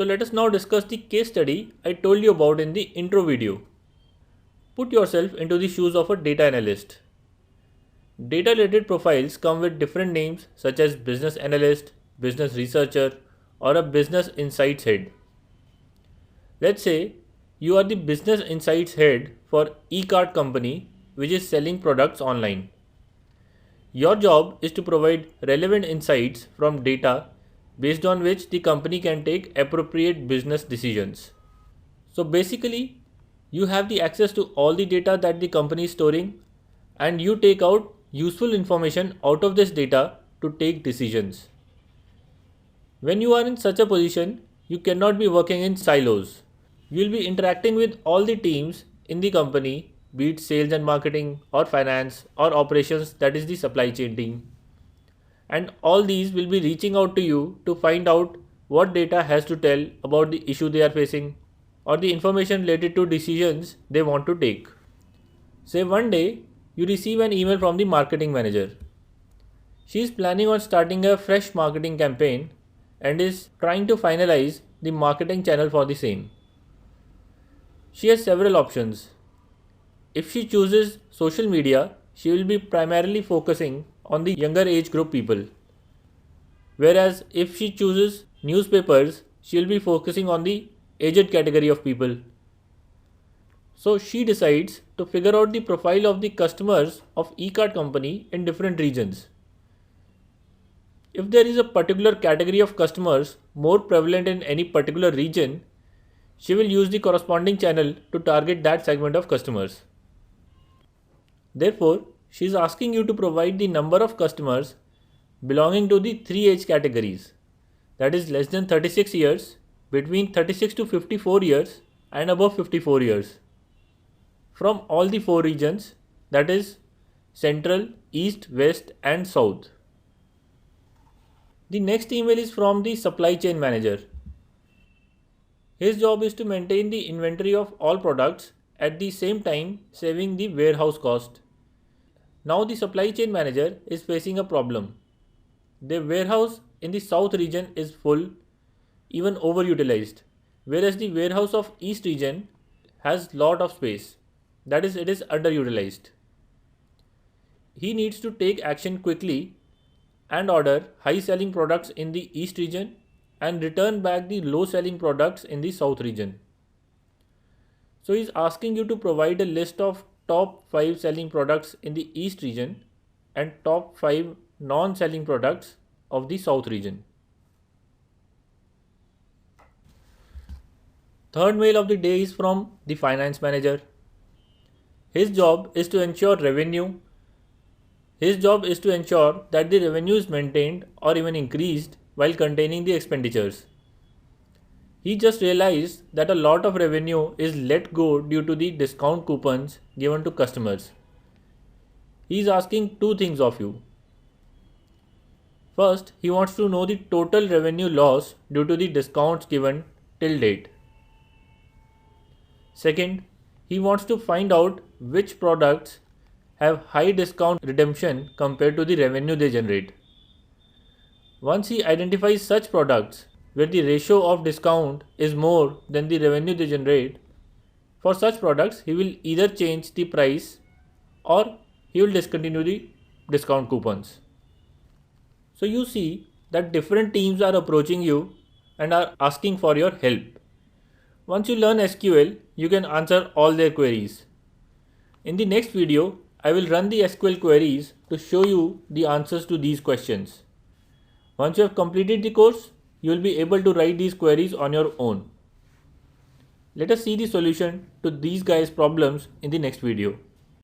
So let us now discuss the case study I told you about in the intro video. Put yourself into the shoes of a data analyst. Data related profiles come with different names such as business analyst, business researcher, or a business insights head. Let's say you are the business insights head for e-cart company which is selling products online. Your job is to provide relevant insights from data based on which the company can take appropriate business decisions. So basically, you have the access to all the data that the company is storing and you take out useful information out of this data to take decisions. When you are in such a position, you cannot be working in silos. You will be interacting with all the teams in the company, be it sales and marketing or finance or operations, that is the supply chain team. And all these will be reaching out to you to find out what data has to tell about the issue they are facing or the information related to decisions they want to take. Say one day you receive an email from the marketing manager. She is planning on starting a fresh marketing campaign and is trying to finalize the marketing channel for the same. She has several options. If she chooses social media, she will be primarily focusing on the younger age group people. Whereas if she chooses newspapers, she will be focusing on the aged category of people. So she decides to figure out the profile of the customers of e-cart company in different regions. If there is a particular category of customers more prevalent in any particular region, she will use the corresponding channel to target that segment of customers. Therefore, she is asking you to provide the number of customers belonging to the three age categories, that is less than 36 years, between 36 to 54 years and above 54 years, from all the four regions, that is Central, East, West and South. The next email is from the supply chain manager. His job is to maintain the inventory of all products at the same time saving the warehouse cost. Now the supply chain manager is facing a problem. The warehouse in the south region is full, even overutilized, whereas the warehouse of east region has lot of space, that is, it is underutilized. He needs to take action quickly and order high selling products in the east region and return back the low selling products in the south region. So he is asking you to provide a list of top 5 selling products in the east region and top 5 non-selling products of the south region. Third mail of the day is from the finance manager. His job is to ensure revenue. His job is to ensure that the revenue is maintained or even increased while containing the expenditures. He just realized that a lot of revenue is let go due to the discount coupons given to customers. He is asking two things of you. First, he wants to know the total revenue loss due to the discounts given till date. Second, he wants to find out which products have high discount redemption compared to the revenue they generate. Once he identifies such products where the ratio of discount is more than the revenue they generate, for such products he will either change the price or he will discontinue the discount coupons. So you see that different teams are approaching you and are asking for your help. Once you learn SQL, you can answer all their queries. In the next video, I will run the SQL queries to show you the answers to these questions. Once you have completed the course, you will be able to write these queries on your own. Let us see the solution to these guys' problems in the next video.